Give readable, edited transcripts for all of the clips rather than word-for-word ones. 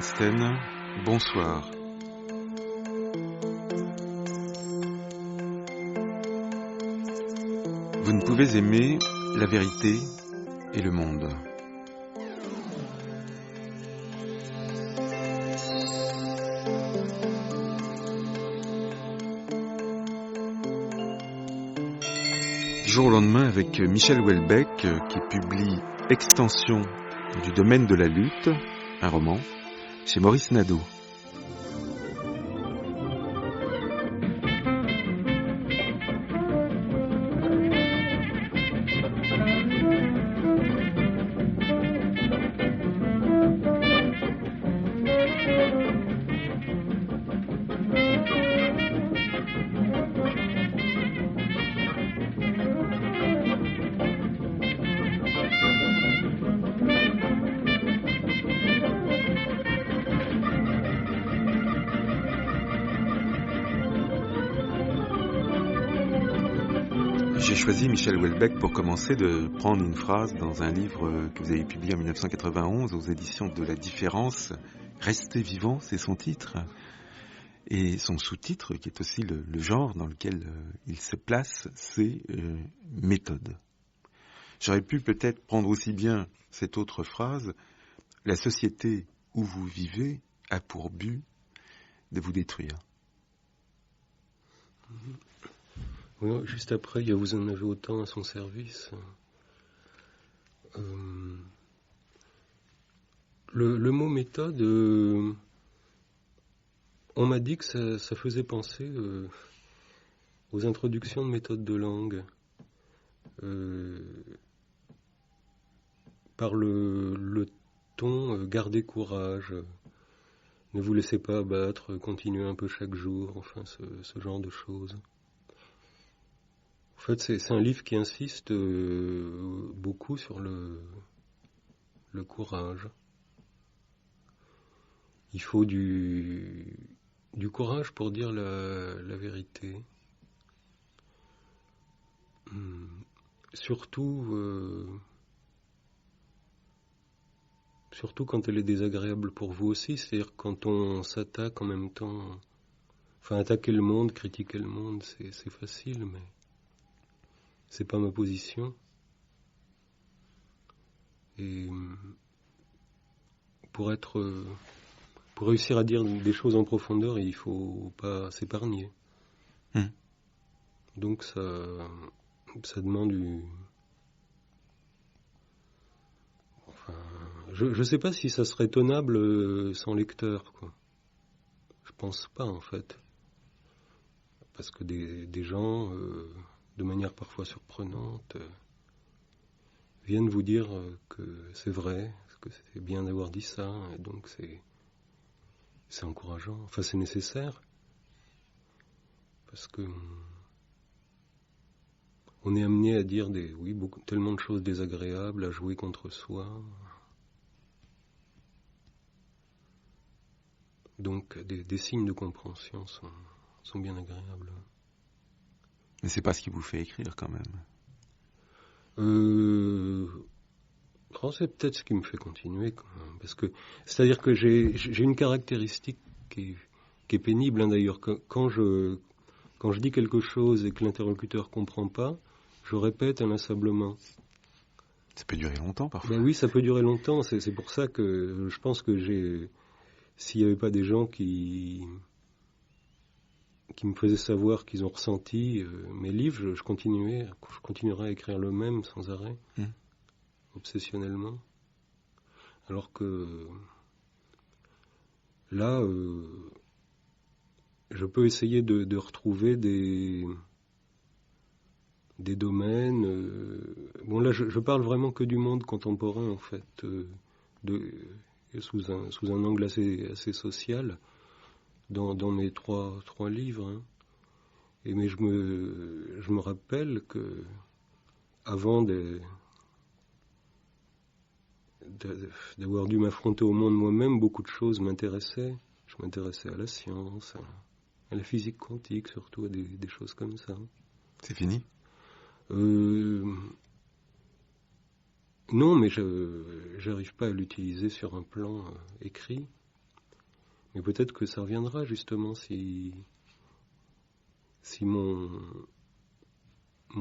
Augustine, bonsoir. Vous ne pouvez aimer la vérité et le monde. Du jour au lendemain, avec Michel Houellebecq, qui publie Extension du domaine de la lutte, un roman, chez Maurice Nadeau. J'ai choisi Michel Houellebecq pour commencer de prendre une phrase dans un livre que vous avez publié en 1991 aux éditions de La Différence. Rester vivant, c'est son titre. Et son sous-titre, qui est aussi le genre dans lequel il se place, c'est méthode. J'aurais pu peut-être prendre aussi bien cette autre phrase. La société où vous vivez a pour but de vous détruire. Oui, juste après, il y a Vous en avez autant à son service. Le mot méthode, on m'a dit que ça faisait penser aux introductions de méthodes de langue. Par le ton, gardez courage, ne vous laissez pas abattre, continuez un peu chaque jour, enfin ce genre de choses. En fait, c'est un livre qui insiste beaucoup sur le courage. Il faut du courage pour dire la vérité. Surtout quand elle est désagréable pour vous aussi, c'est-à-dire quand on s'attaque en même temps. Enfin, attaquer le monde, critiquer le monde, c'est facile, mais c'est pas ma position. Et pour réussir à dire des choses en profondeur, il faut pas s'épargner. Donc ça demande je sais pas si ça serait tenable sans lecteur, quoi. Je pense pas, en fait. Parce que des gens, de manière parfois surprenante, viennent vous dire que c'est vrai, que c'est bien d'avoir dit ça, et donc c'est encourageant. Enfin, c'est nécessaire. Parce que on est amené à dire tellement de choses désagréables, à jouer contre soi. Donc, des signes de compréhension sont bien agréables. Mais c'est pas ce qui vous fait écrire, quand même. C'est peut-être ce qui me fait continuer, quand même, parce que c'est-à-dire que j'ai une caractéristique qui est pénible, hein, d'ailleurs. Quand je dis quelque chose et que l'interlocuteur comprend pas, je répète inlassablement. Ça peut durer longtemps, parfois. Ben oui, ça peut durer longtemps. C'est pour ça que je pense que s'il n'y avait pas des gens qui me faisaient savoir qu'ils ont ressenti mes livres, je continuerais à écrire le même sans arrêt, obsessionnellement. Alors que là, je peux essayer de retrouver des domaines. Bon, là, je parle vraiment que du monde contemporain, en fait, sous un angle assez social, dans mes trois livres. Hein. Mais je me rappelle que avant d'avoir dû m'affronter au monde moi-même, beaucoup de choses m'intéressaient. Je m'intéressais à la science, à la physique quantique, surtout à des choses comme ça. C'est fini ? Non, mais je n'arrive pas à l'utiliser sur un plan écrit. Mais peut-être que ça reviendra justement si mon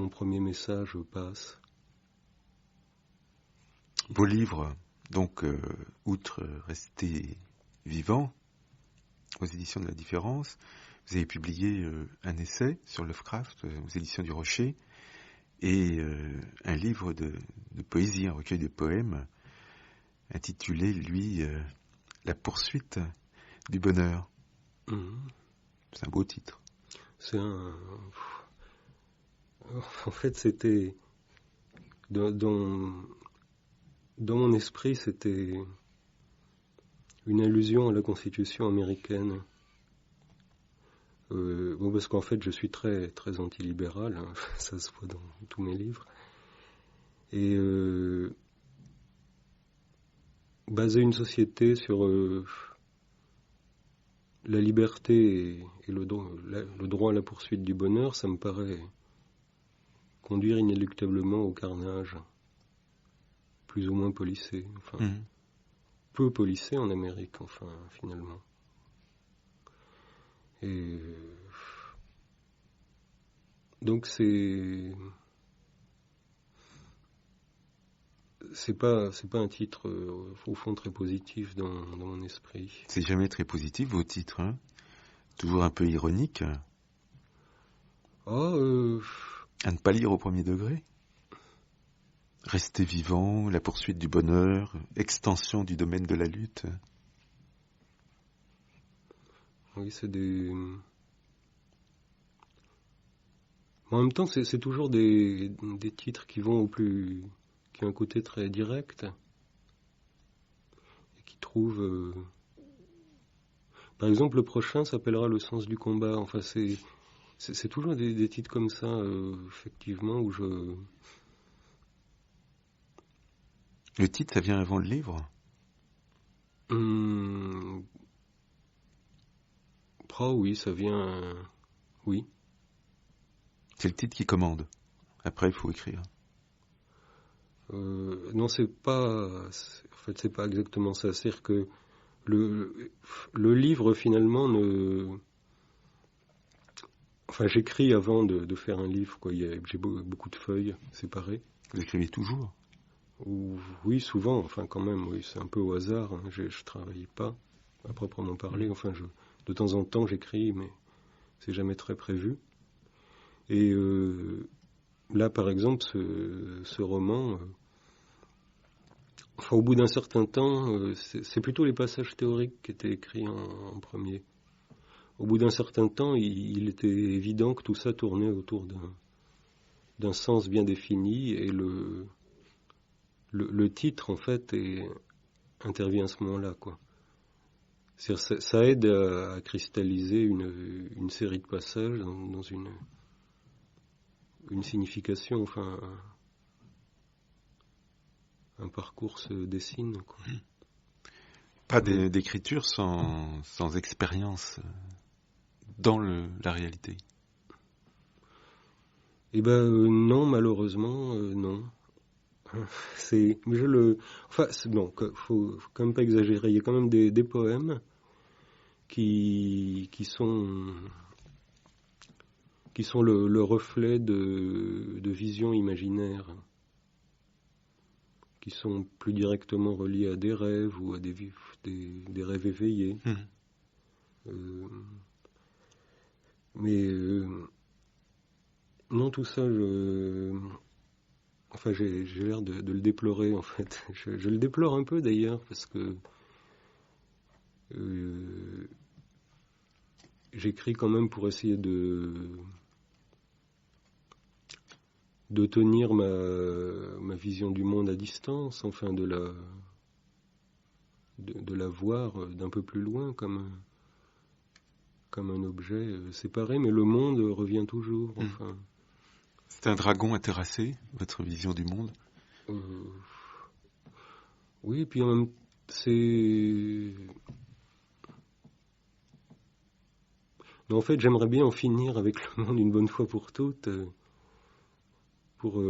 premier message passe. Beau livre, donc, outre Rester vivant, aux éditions de la Différence, vous avez publié un essai sur Lovecraft aux éditions du Rocher et un livre de poésie, un recueil de poèmes intitulé, lui, La poursuite du bonheur. C'est un beau titre. En fait, c'était... Dans mon esprit, c'était une allusion à la Constitution américaine. Parce qu'en fait, je suis très, très antilibéral, hein, ça se voit dans tous mes livres. Et baser une société sur la liberté et le droit à la poursuite du bonheur, ça me paraît conduire inéluctablement au carnage, plus ou moins policé, enfin, peu policé en Amérique, enfin, finalement. Et donc c'est pas un titre au fond très positif dans mon esprit. C'est jamais très positif vos titres, hein? Toujours un peu ironique. À ne pas lire au premier degré. Rester vivant, la poursuite du bonheur, extension du domaine de la lutte. Oui, c'est des... En même temps, c'est toujours des titres qui vont qui ont un côté très direct et qui trouvent... Par exemple, le prochain s'appellera Le sens du combat. Enfin, c'est toujours des titres comme ça, effectivement, où je... Le titre, ça vient avant le livre? Oui, ça vient... Oui. C'est le titre qui commande. Après, il faut écrire. Non, c'est pas... En fait, c'est pas exactement ça. C'est-à-dire que le livre, finalement, ne... Enfin, j'écris avant de faire un livre, quoi. J'ai beaucoup de feuilles séparées. Vous écrivez toujours? Oui, souvent, enfin, quand même, oui. C'est un peu au hasard. Hein. Je travaille pas, à proprement parler. Enfin, de temps en temps, j'écris, mais c'est jamais très prévu. Et là, par exemple, ce roman... Enfin, au bout d'un certain temps, c'est plutôt les passages théoriques qui étaient écrits en premier. Au bout d'un certain temps, il était évident que tout ça tournait autour d'un sens bien défini, et le titre, en fait, intervient à ce moment-là, quoi. Ça aide à cristalliser une série de passages dans une signification, enfin... Un parcours se dessine, quoi. Pas d'écriture sans expérience dans la réalité. Eh ben non, malheureusement, non. Mais bon, faut quand même pas exagérer. Il y a quand même des poèmes qui sont le reflet de visions imaginaires, qui sont plus directement reliés à des rêves ou à des rêves éveillés. Mais non, tout ça, j'ai l'air de le déplorer, en fait. Je le déplore un peu, d'ailleurs, parce que j'écris quand même pour essayer de tenir ma vision du monde à distance, enfin de la voir d'un peu plus loin comme un objet séparé, mais le monde revient toujours. Enfin. C'est un dragon à terrasser, votre vision du monde? Oui, et puis en même c'est... Non, en fait, j'aimerais bien en finir avec le monde une bonne fois pour toutes, pour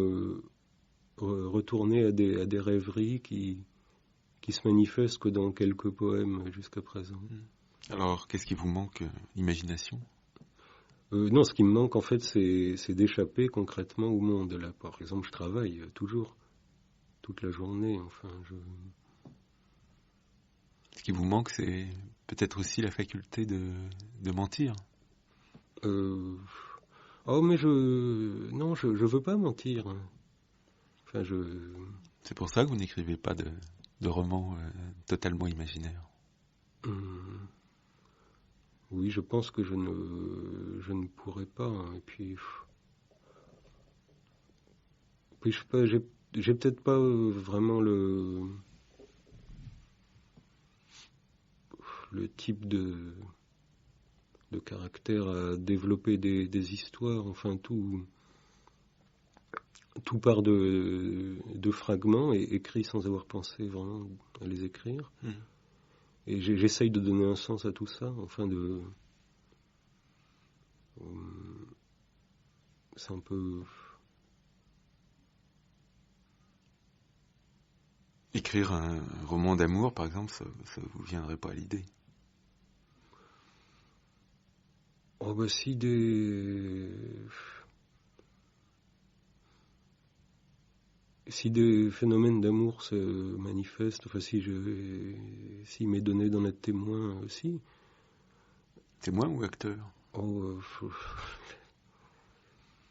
retourner à des rêveries qui se manifestent que dans quelques poèmes jusqu'à présent. Alors, qu'est-ce qui vous manque? Imagination? Non, ce qui me manque en fait, c'est d'échapper concrètement au monde. Là, par exemple, je travaille toujours, toute la journée. Enfin, Ce qui vous manque, c'est peut-être aussi la faculté de mentir. Oh, mais non, je veux pas mentir. Enfin, C'est pour ça que vous n'écrivez pas de romans totalement imaginaires. Oui, je pense que je ne pourrais pas. Et puis je sais pas, j'ai peut-être pas vraiment le type de caractère à développer des histoires. Enfin, tout part de fragments et écrits sans avoir pensé vraiment à les écrire. Et j'essaye de donner un sens à tout ça, enfin c'est un peu... Écrire un roman d'amour, par exemple, ça vous viendrait pas à l'idée? Oh bah si des phénomènes d'amour se manifestent, enfin s'il m'est donné d'en être témoin aussi. Témoin ou acteur? Oh,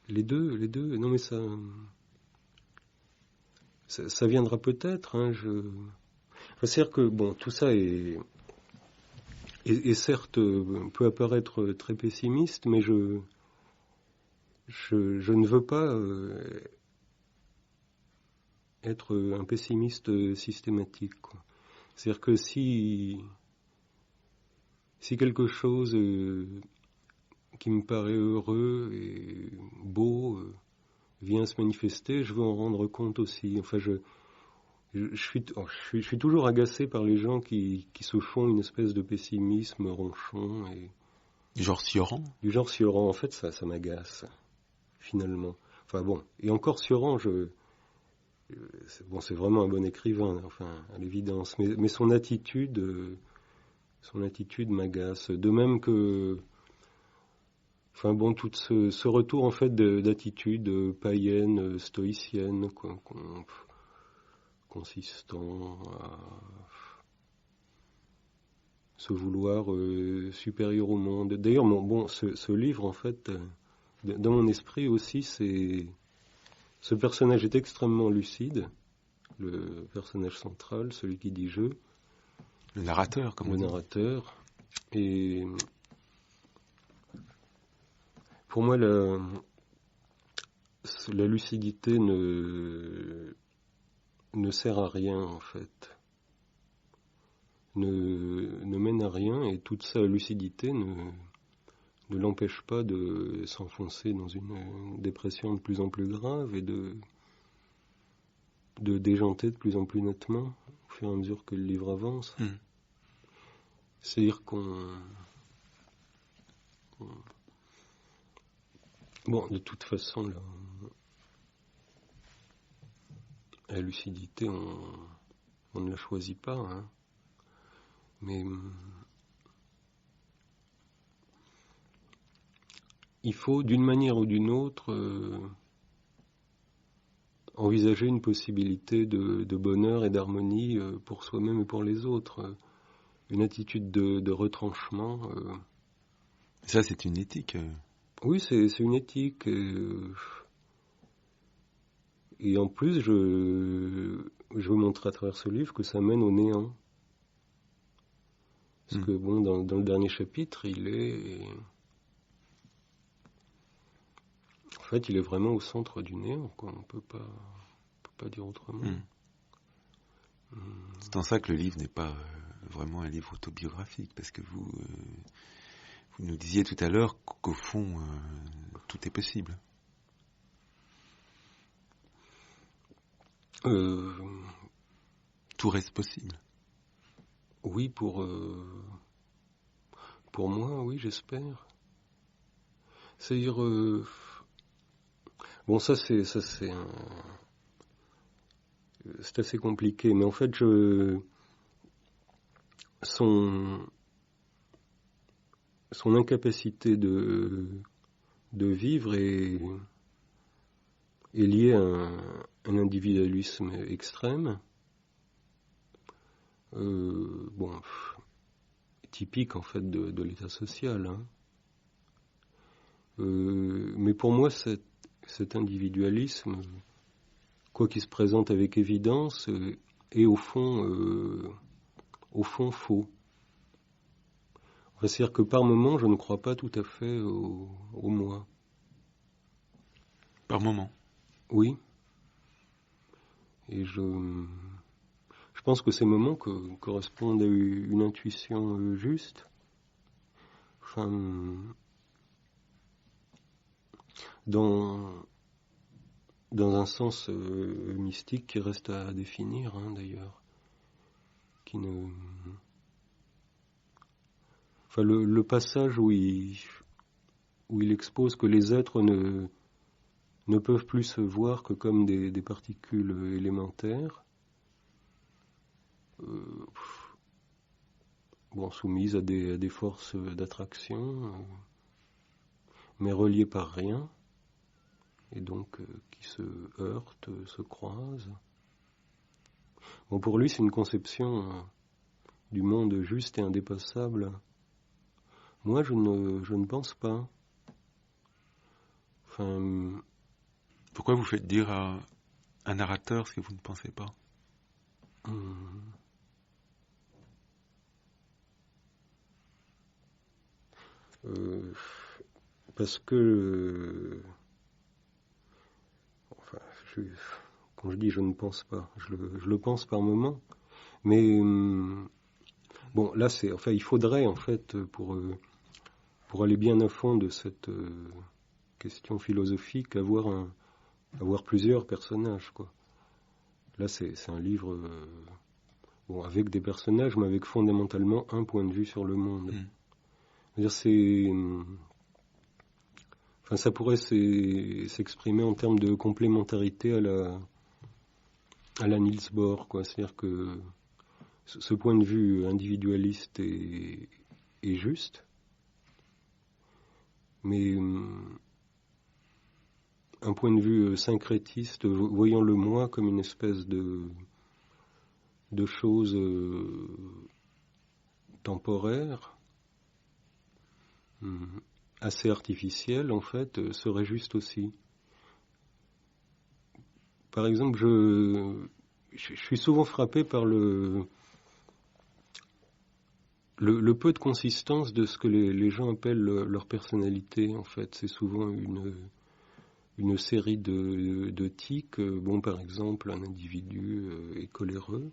les deux. Non mais ça viendra peut-être. Hein, c'est-à-dire que bon, tout ça est certes peut apparaître très pessimiste, mais je ne veux pas être un pessimiste systématique, quoi. C'est-à-dire que si quelque chose qui me paraît heureux et beau vient se manifester, je veux en rendre compte aussi. Enfin, je suis toujours agacé par les gens qui se font une espèce de pessimisme ronchon et Du genre Sioran? du genre Sioran. En fait, ça m'agace finalement. Enfin bon, et encore Sioran, c'est vraiment un bon écrivain, enfin à l'évidence, mais son attitude m'agace. De même que, enfin bon, tout ce retour en fait d'attitude païenne, stoïcienne, quoi, consistant à se vouloir supérieur au monde. D'ailleurs, ce livre en fait, dans mon esprit aussi, ce personnage est extrêmement lucide, le personnage central, celui qui dit je. Le narrateur, comme on dit. Le narrateur. Et pour moi, la lucidité ne sert à rien, en fait. Ne mène à rien, et toute sa lucidité ne l'empêche pas de s'enfoncer dans une dépression de plus en plus grave et de déjanter de plus en plus nettement au fur et à mesure que le livre avance. C'est-à-dire bon, de toute façon, la lucidité, on ne la choisit pas, hein. Mais il faut, d'une manière ou d'une autre, envisager une possibilité de bonheur et d'harmonie pour soi-même et pour les autres. Une attitude de retranchement. Ça, c'est une éthique. Oui, c'est une éthique. Et en plus, je veux montrer à travers ce livre que ça mène au néant. Parce que, bon, dans le dernier chapitre, en fait, il est vraiment au centre du néant, quoi. On peut pas dire autrement. C'est en ça que le livre n'est pas vraiment un livre autobiographique, parce que vous nous disiez tout à l'heure qu'au fond, tout est possible. Tout reste possible. Oui, pour moi, oui, j'espère. C'est-à-dire, bon, ça c'est assez compliqué, mais en fait, son son incapacité de vivre est liée à un individualisme extrême, typique en fait de l'état social. Hein. Mais pour moi, cet individualisme, quoi qu'il se présente avec évidence, est au fond faux. Enfin, c'est-à-dire que par moment, je ne crois pas tout à fait au moi. Par moment? Oui. Et je pense que ces moments correspondent à une intuition juste. Enfin, dans un sens mystique qui reste à définir, hein, d'ailleurs. Qui ne... Enfin, le passage où il expose que les êtres ne peuvent plus se voir que comme des particules élémentaires, soumises à des forces d'attraction, mais reliées par rien, et donc qui se heurtent, se croisent. Bon, pour lui, c'est une conception du monde juste et indépassable. Moi, je ne pense pas. Enfin, pourquoi vous faites dire à un narrateur ce que vous ne pensez pas? Parce que, quand je dis je ne pense pas, je le pense par moment, mais bon, là il faudrait en fait pour aller bien à fond de cette question philosophique avoir plusieurs personnages, quoi. Là c'est un livre avec des personnages, mais avec fondamentalement un point de vue sur le monde. C'est-à-dire ça pourrait s'exprimer en termes de complémentarité à la Niels Bohr, quoi. C'est-à-dire que ce point de vue individualiste est juste, mais un point de vue syncrétiste, voyant le moi comme une espèce de chose temporaire, assez artificielle en fait, serait juste aussi. Par exemple, je suis souvent frappé par le peu de consistance de ce que les gens appellent leur personnalité. En fait, c'est souvent une série de tics. Par exemple, un individu est coléreux.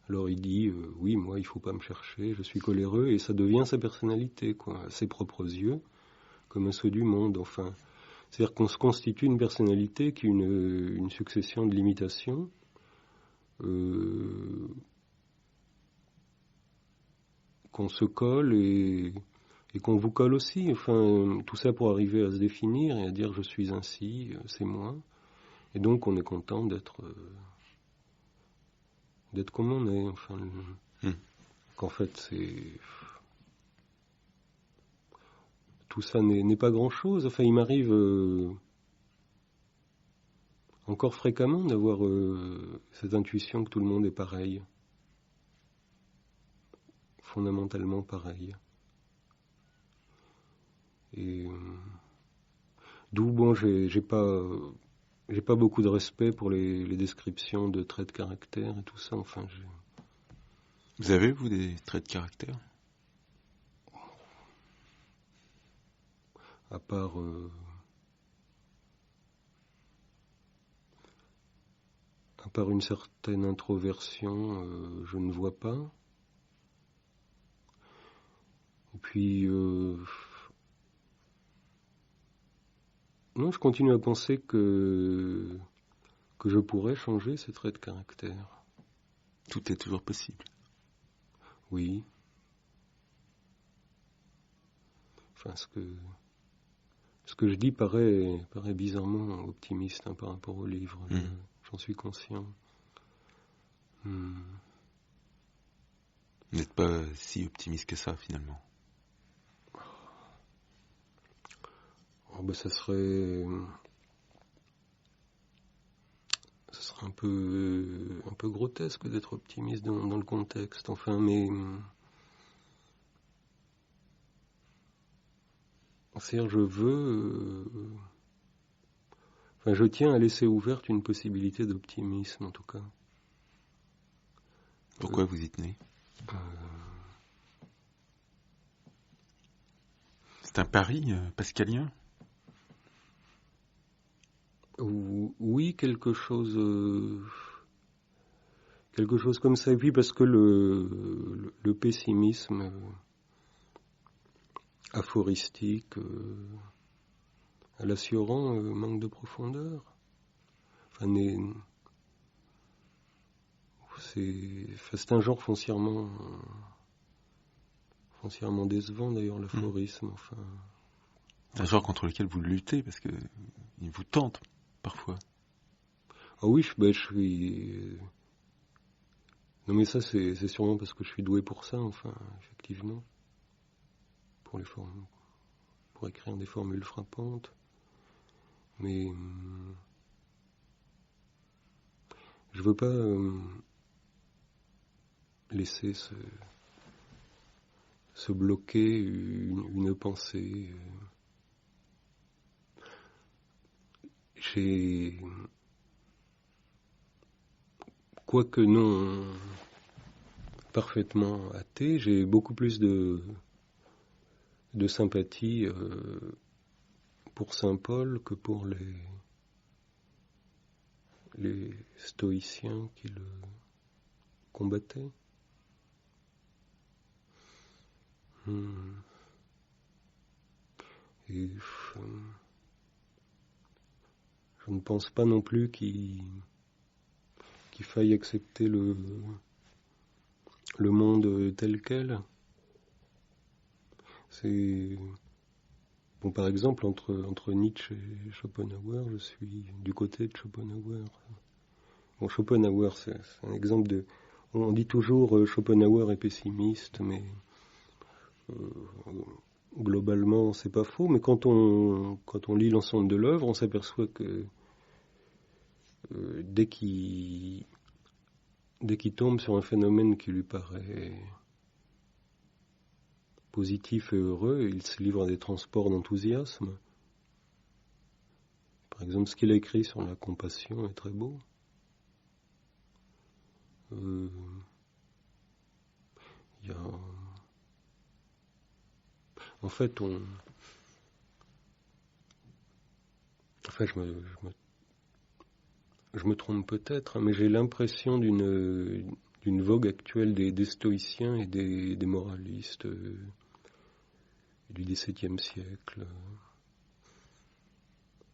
Alors il dit, oui, moi, il faut pas me chercher, je suis coléreux, et ça devient sa personnalité, quoi, à ses propres yeux, comme à ceux du monde. Enfin, c'est-à-dire qu'on se constitue une personnalité qui est une succession de limitations, qu'on se colle et qu'on vous colle aussi. Enfin, tout ça pour arriver à se définir et à dire je suis ainsi, c'est moi. Et donc on est content d'être comme on est. Enfin, qu'en fait tout ça n'est pas grand-chose. Enfin, il m'arrive encore fréquemment d'avoir cette intuition que tout le monde est pareil. Fondamentalement pareil. Et d'où j'ai pas beaucoup de respect pour les descriptions de traits de caractère et tout ça. Enfin, vous avez, vous, des traits de caractère? À part une certaine introversion, je ne vois pas. Et puis non, je continue à penser que je pourrais changer ces traits de caractère. Tout est toujours possible. Oui. Enfin, ce que je dis paraît bizarrement optimiste par rapport au livre. J'en suis conscient. Vous n'êtes pas si optimiste que ça, finalement. Ça serait un peu grotesque d'être optimiste dans le contexte. Enfin, mais c'est-à-dire, je tiens à laisser ouverte une possibilité d'optimisme, en tout cas. Pourquoi vous y tenez? C'est un pari pascalien? Oui, quelque chose comme ça. Et puis parce que le pessimisme aphoristique, l'assurant, manque de profondeur. Enfin, c'est un genre foncièrement décevant d'ailleurs, l'aphorisme. Enfin, c'est un genre contre lequel vous luttez parce que il vous tente parfois. Ah oui, je suis. Non mais ça c'est sûrement parce que je suis doué pour ça, enfin, effectivement. Pour écrire des formules frappantes. Mais je veux pas laisser se bloquer une pensée. Quoique non parfaitement athée, j'ai beaucoup plus de sympathie pour Saint Paul que pour les stoïciens qui le combattaient. Et je ne pense pas non plus qu'il faille accepter le monde tel quel. C'est bon, par exemple, entre Nietzsche et Schopenhauer, je suis du côté de Schopenhauer. Bon, Schopenhauer, c'est un exemple de. On dit toujours Schopenhauer est pessimiste, mais globalement, c'est pas faux. Mais quand on lit l'ensemble de l'œuvre, on s'aperçoit que dès qu'il tombe sur un phénomène qui lui paraît positif et heureux, il se livre à des transports d'enthousiasme. Par exemple, ce qu'il a écrit sur la compassion est très beau. En fait, je me trompe peut-être, mais j'ai l'impression d'une vogue actuelle des stoïciens et des moralistes du XVIIe siècle.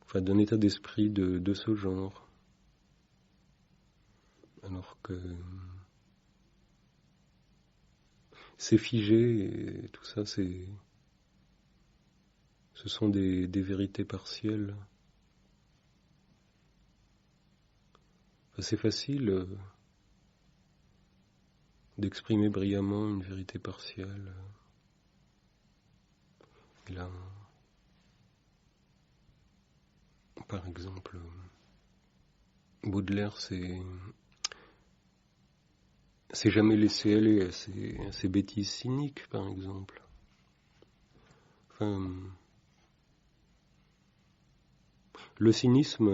Enfin, d'un état d'esprit de ce genre. Alors que c'est figé et tout ça, ce sont des vérités partielles. Enfin, c'est facile d'exprimer brillamment une vérité partielle. Et là, par exemple, Baudelaire s'est jamais laissé aller à ces bêtises cyniques, par exemple. Enfin, le cynisme,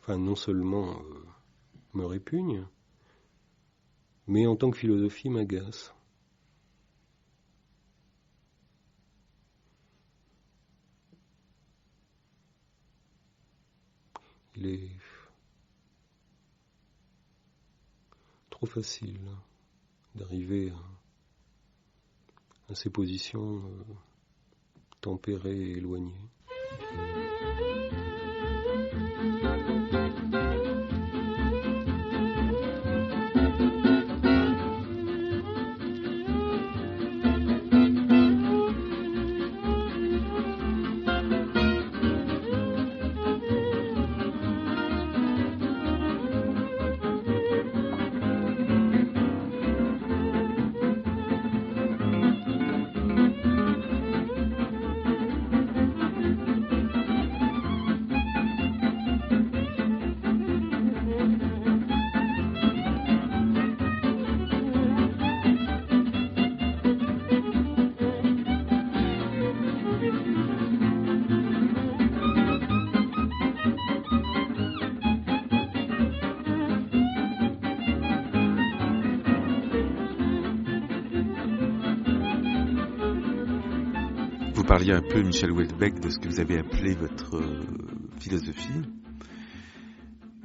non seulement me répugne, mais en tant que philosophie m'agace. Il est trop facile d'arriver à ces positions tempérées et éloignées. vous parliez un peu, Michel Houellebecq, de ce que vous avez appelé votre philosophie.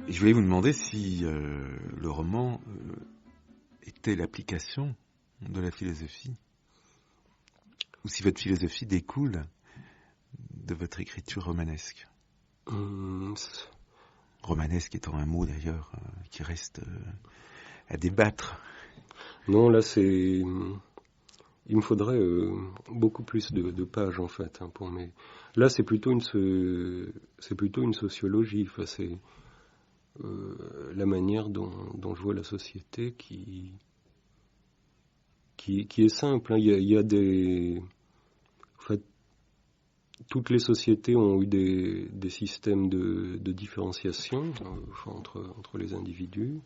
Et je voulais vous demander si le roman était l'application de la philosophie, ou si votre philosophie découle de votre écriture romanesque. Romanesque étant un mot d'ailleurs qui reste à débattre. Non, là c'est... Il me faudrait beaucoup plus de pages en fait pour mes... Là c'est plutôt une sociologie. Enfin, c'est la manière dont je vois la société qui est simple. Hein. Il y a des... En fait, toutes les sociétés ont eu des systèmes de différenciation entre les individus.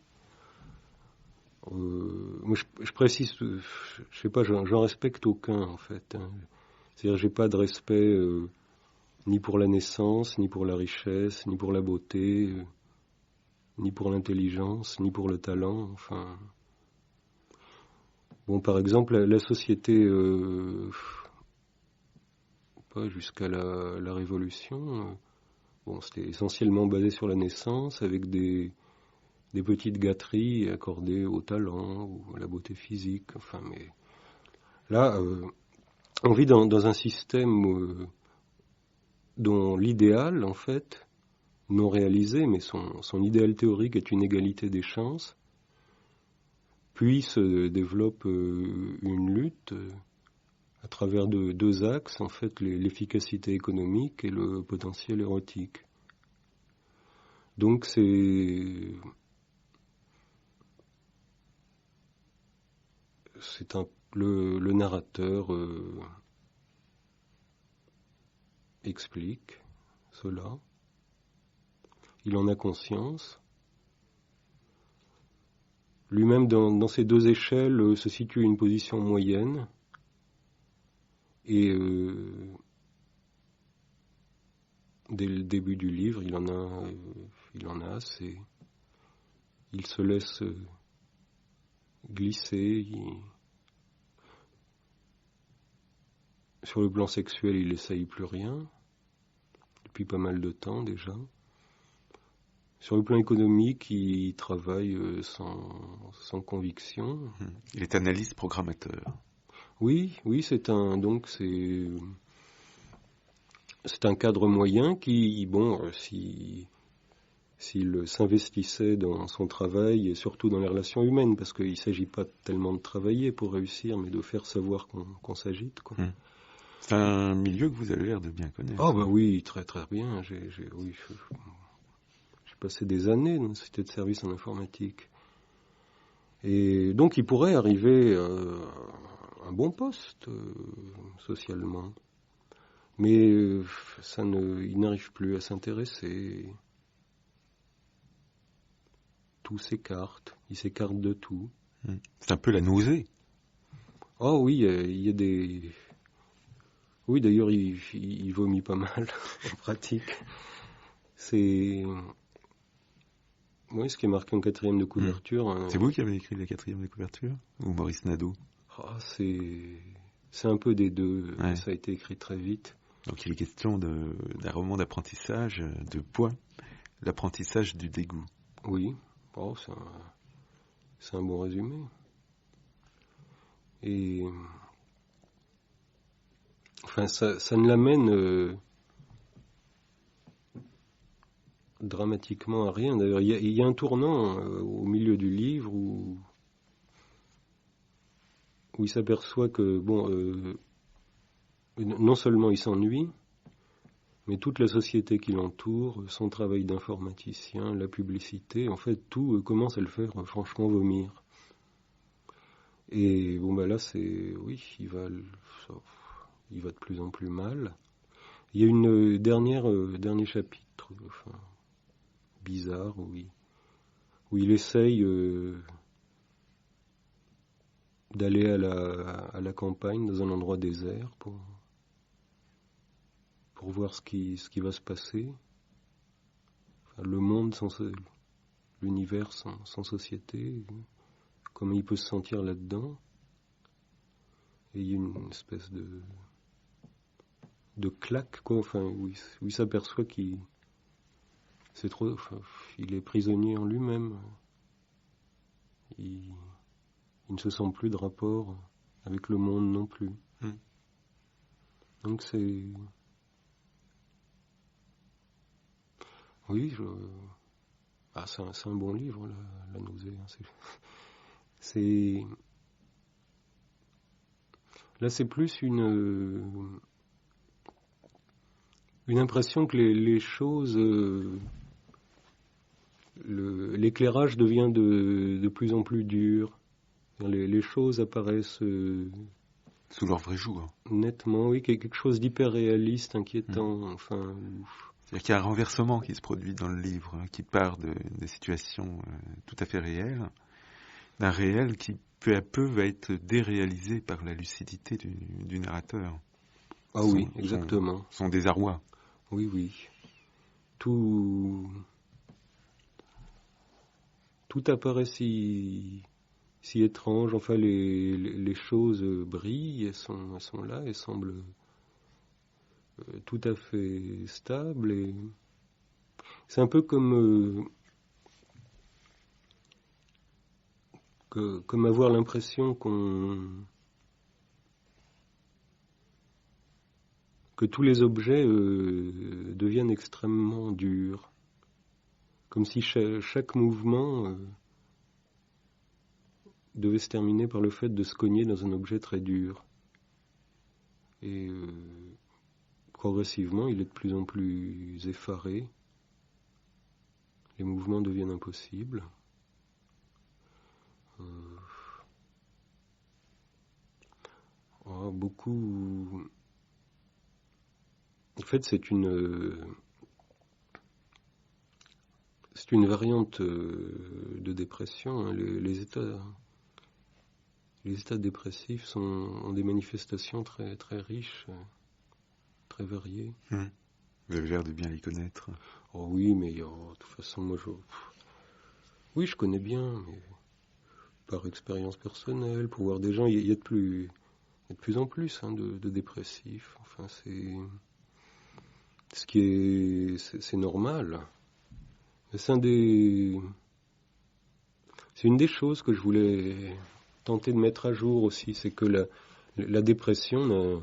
Moi, je précise, je sais pas, j'en respecte aucun en fait. Hein. C'est-à-dire, j'ai pas de respect ni pour la naissance, ni pour la richesse, ni pour la beauté, ni pour l'intelligence, ni pour le talent. Enfin, bon, par exemple, la société, pas jusqu'à la Révolution, bon, c'était essentiellement basé sur la naissance, avec des petites gâteries accordées au talent ou à la beauté physique. Enfin, mais là, on vit dans un système dont l'idéal, en fait, non réalisé, mais son idéal théorique est une égalité des chances, puis se développe une lutte à travers deux axes, en fait, l'efficacité économique et le potentiel érotique. Donc c'est le narrateur explique cela. Il en a conscience. Lui-même, dans ces deux échelles, se situe à une position moyenne. Et dès le début du livre, il en a assez. Il se laisse glisser. Sur le plan sexuel, il n'essaye plus rien, depuis pas mal de temps déjà. Sur le plan économique, il travaille sans conviction. Il est analyste programmateur. Oui, c'est un cadre moyen qui, bon, s'il s'investissait dans son travail et surtout dans les relations humaines, parce qu'il ne s'agit pas tellement de travailler pour réussir, mais de faire savoir qu'on s'agite, quoi. C'est un milieu que vous avez l'air de bien connaître. Ah bah oui, très très bien. J'ai passé des années dans une société de services en informatique. Et donc il pourrait arriver à un bon poste socialement. Mais il n'arrive plus à s'intéresser. Tout s'écarte. Il s'écarte de tout. C'est un peu la nausée. Oh oui, il y a des... Oui, d'ailleurs, il vomit pas mal en pratique. C'est... Oui, ce qui est marqué en 4e de couverture. C'est vous qui avez écrit la 4e de couverture? Ou Maurice Nadeau? C'est un peu des deux. Ouais. Ça a été écrit très vite. Donc il est question d'un roman d'apprentissage de poids, l'apprentissage du dégoût. Oui, c'est un bon résumé. Et enfin, ça ne l'amène dramatiquement à rien. D'ailleurs, il y a un tournant au milieu du livre où il s'aperçoit que, non seulement il s'ennuie, mais toute la société qui l'entoure, son travail d'informaticien, la publicité, en fait, tout commence à le faire franchement vomir. Et là, il va de plus en plus mal. Il y a une dernier chapitre, bizarre, où il essaye d'aller à la campagne, dans un endroit désert, pour voir ce qui va se passer. Enfin, le monde l'univers sans société, comment il peut se sentir là-dedans. Et il y a une espèce de claque, quoi. Enfin, où il s'aperçoit qu'il il est prisonnier en lui-même. Il ne se sent plus de rapport avec le monde non plus. Donc c'est... Oui, c'est un bon livre, la nausée. C'est... Là, c'est plus une impression que les choses... l'éclairage devient de plus en plus dur. Les choses apparaissent... sous leur vrai jour. Nettement, oui, quelque chose d'hyper réaliste, inquiétant, enfin... C'est-à-dire qu'il y a un renversement qui se produit dans le livre, qui part des situations tout à fait réelles, d'un réel qui peu à peu va être déréalisé par la lucidité du narrateur. Ah oui, exactement. Son désarroi. Oui, oui. Tout apparaît si étrange. Enfin, les choses brillent, elles sont là, elles semblent tout à fait stables. Et c'est un peu comme avoir l'impression que tous les objets deviennent extrêmement durs. Comme si chaque mouvement devait se terminer par le fait de se cogner dans un objet très dur. Et progressivement, il est de plus en plus effaré. Les mouvements deviennent impossibles. Beaucoup... En fait, c'est une variante de dépression. Les états dépressifs ont des manifestations très, très riches, très variées. Vous avez l'air de bien les connaître. Oh oui, mais de toute façon, moi, oui, je connais bien, mais par expérience personnelle, pour voir des gens, il y a de plus en plus de dépressifs. Enfin, c'est normal. C'est une des choses que je voulais tenter de mettre à jour aussi, c'est que la dépression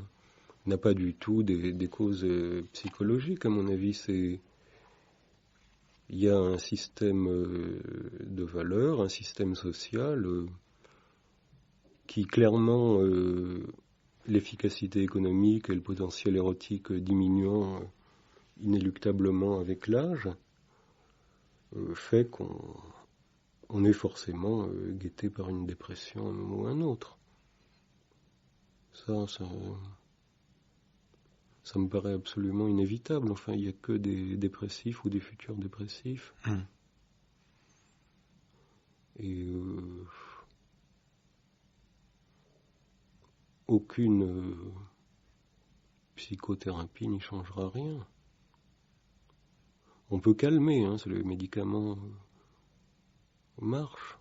n'a pas du tout des causes psychologiques, à mon avis. Il y a un système de valeurs, un système social qui clairement, l'efficacité économique et le potentiel érotique diminuant inéluctablement avec l'âge, fait qu'on est forcément guetté par une dépression à un moment ou à un autre. Ça me paraît absolument inévitable. Enfin, il n'y a que des dépressifs ou des futurs dépressifs. Et aucune psychothérapie n'y changera rien. On peut calmer, les médicaments marchent.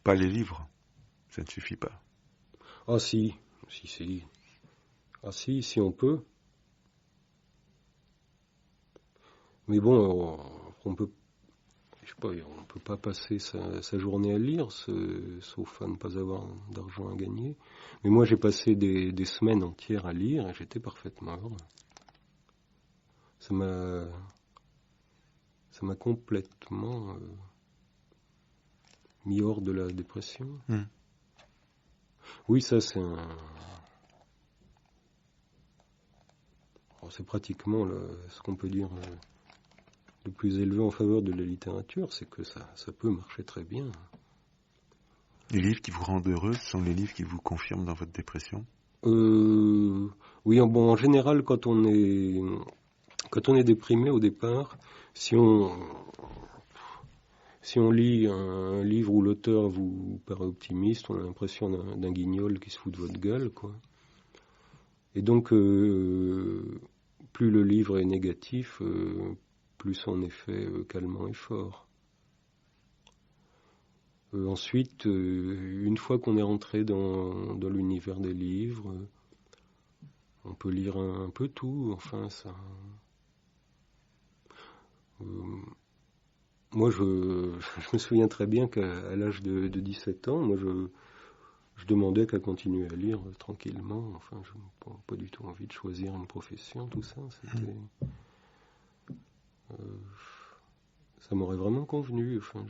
Pas les livres, ça ne suffit pas. Ah si. Ah si on peut. Mais bon, on peut pas passer sa journée à lire, sauf à ne pas avoir d'argent à gagner. Mais moi, j'ai passé des semaines entières à lire et j'étais parfaitement heureux. Ça m'a complètement mis hors de la dépression. Oui, ça c'est c'est pratiquement ce qu'on peut dire le plus élevé en faveur de la littérature, c'est que ça peut marcher très bien. Les livres qui vous rendent heureux sont les livres qui vous confirment dans votre dépression ? Oui, en général, quand on est déprimé au départ, si on lit un livre où l'auteur vous paraît optimiste, on a l'impression d'un guignol qui se fout de votre gueule, quoi. Et donc, plus le livre est négatif, plus son effet calmant est fort. Ensuite, une fois qu'on est rentré dans l'univers des livres, on peut lire un peu tout, enfin ça. Moi, je me souviens très bien qu'à l'âge de 17 ans, moi, je demandais qu'à continuer à lire tranquillement. Enfin, je n'ai pas du tout envie de choisir une profession, tout ça. C'était, ça m'aurait vraiment convenu. Enfin,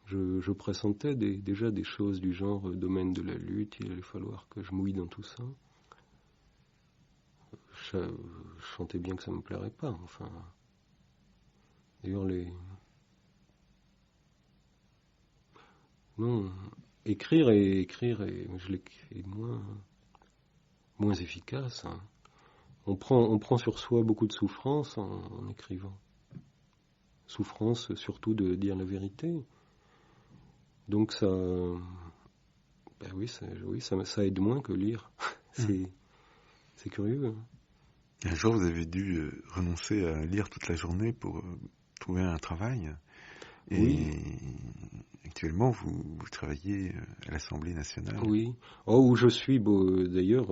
je pressentais déjà des choses du genre domaine de la lutte. Il allait falloir que je mouille dans tout ça. Je sentais bien que ça me plairait pas. Enfin, d'ailleurs, non, écrire je l'écris moins efficace. Hein. On prend sur soi beaucoup de souffrance en écrivant. Souffrance surtout de dire la vérité. Donc ça, ben oui, ça aide moins que lire. C'est curieux. Hein. Un jour, vous avez dû renoncer à lire toute la journée pour trouver un travail. Et oui. Actuellement, vous travaillez à l'Assemblée nationale. Oui. Oh, où je suis d'ailleurs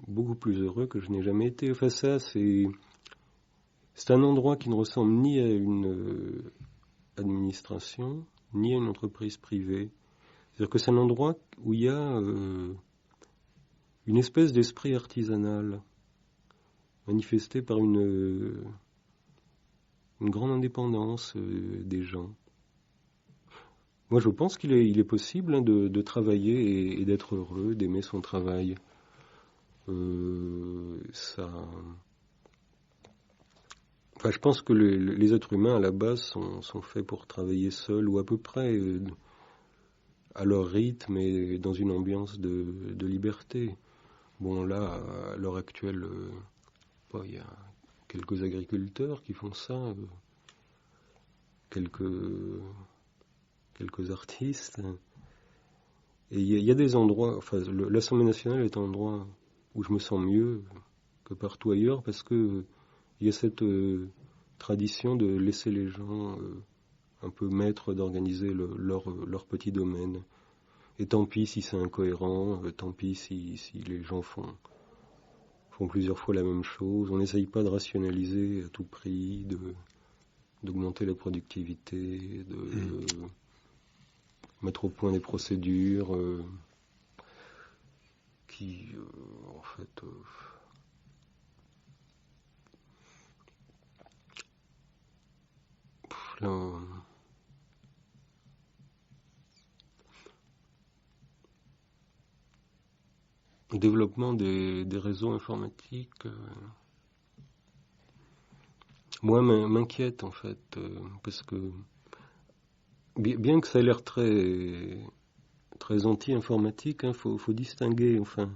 beaucoup plus heureux que je n'ai jamais été. Enfin, ça, c'est un endroit qui ne ressemble ni à une administration, ni à une entreprise privée. C'est-à-dire que c'est un endroit où il y a une espèce d'esprit artisanal, manifesté par une grande indépendance des gens. Moi, je pense qu'il est possible de travailler et d'être heureux, d'aimer son travail. Enfin, je pense que les êtres humains, à la base, sont faits pour travailler seuls ou à peu près à leur rythme et dans une ambiance de liberté. Bon, là, à l'heure actuelle, il y a quelques agriculteurs qui font ça, quelques artistes. Et il y a des endroits, enfin, l'Assemblée nationale est un endroit où je me sens mieux que partout ailleurs parce que il y a cette tradition de laisser les gens un peu maîtres d'organiser leur petit domaine. Et tant pis si c'est incohérent, tant pis si les gens font plusieurs fois la même chose. On n'essaye pas de rationaliser à tout prix, d'augmenter la productivité, de mettre au point des procédures qui, en fait... le développement des réseaux informatiques, moi, m'inquiète en fait, parce que bien que ça ait l'air très anti-informatique, hein, faut distinguer. Enfin,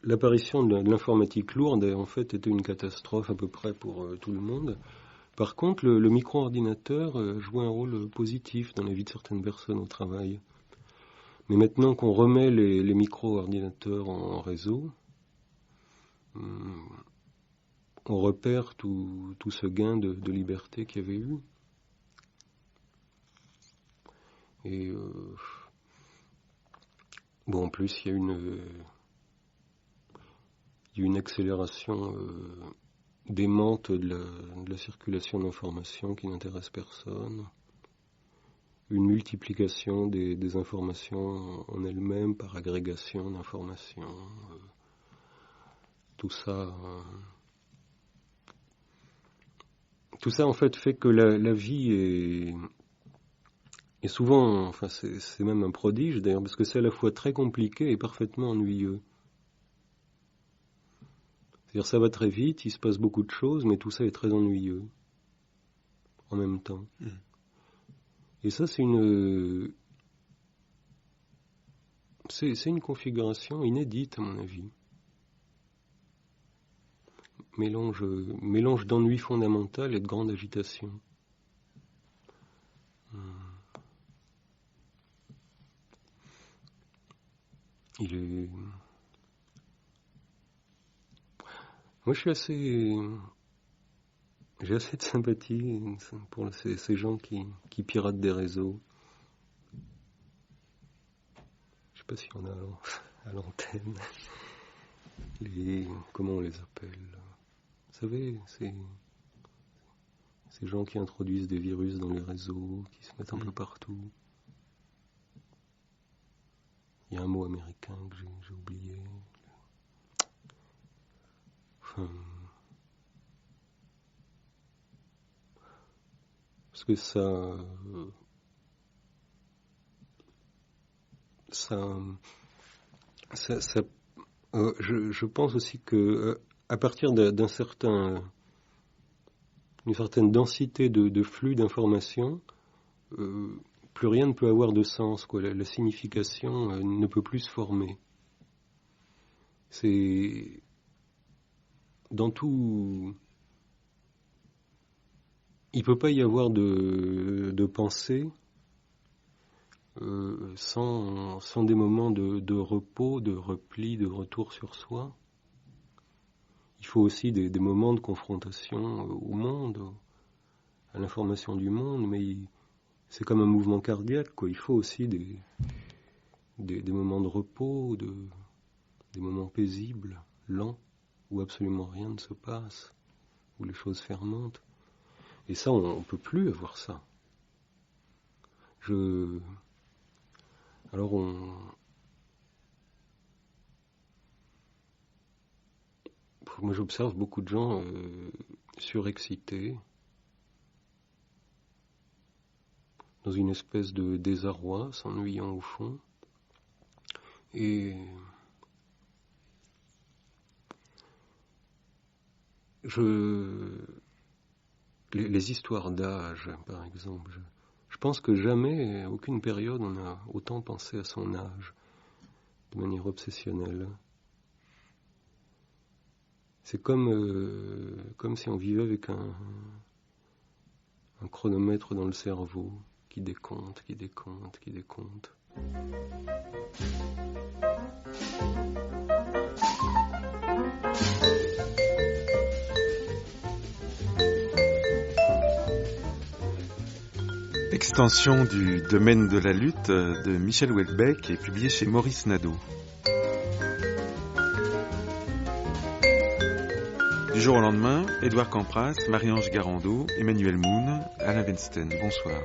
l'apparition de l'informatique lourde, en fait, était une catastrophe à peu près pour tout le monde. Par contre, le micro-ordinateur jouait un rôle positif dans la vie de certaines personnes au travail. Mais maintenant qu'on remet les micro-ordinateurs en réseau, on repère tout ce gain de liberté qu'il y avait eu. Et en plus, il y a une accélération démente de la circulation d'informations qui n'intéresse personne. Une multiplication des informations en elles-mêmes par agrégation d'informations. Tout ça en fait fait que la vie est souvent, enfin c'est même un prodige d'ailleurs, parce que c'est à la fois très compliqué et parfaitement ennuyeux. C'est-à-dire ça va très vite, il se passe beaucoup de choses, mais tout ça est très ennuyeux en même temps. Et ça, c'est une configuration inédite, à mon avis. Mélange d'ennui fondamental et de grande agitation. Moi, j'ai assez de sympathie pour ces gens qui piratent des réseaux. Je sais pas s'il y en a à l'antenne. Comment on les appelle? Vous savez, ces gens qui introduisent des virus dans les réseaux, qui se mettent un peu partout. Il y a un mot américain que j'ai oublié. Enfin, parce que je pense aussi que à partir d'une certaine densité de flux d'informations, plus rien ne peut avoir de sens, quoi. La signification ne peut plus se former. C'est dans tout. Il ne peut pas y avoir de pensée sans des moments de repos, de repli, de retour sur soi. Il faut aussi des moments de confrontation au monde, à l'information du monde, mais c'est comme un mouvement cardiaque, quoi. Il faut aussi des moments de repos, des moments paisibles, lents, où absolument rien ne se passe, où les choses fermentent. Et ça, on ne peut plus avoir ça. Alors moi j'observe beaucoup de gens surexcités, dans une espèce de désarroi, s'ennuyant au fond. Et les histoires d'âge, par exemple, je pense que jamais, à aucune période, on a autant pensé à son âge, de manière obsessionnelle. C'est comme si on vivait avec un chronomètre dans le cerveau qui décompte. Extension du domaine de la lutte de Michel Houellebecq est publié chez Maurice Nadeau. Du jour au lendemain, Édouard Campras, Marie-Ange Garando, Emmanuel Moon, Alain Vensten. Bonsoir.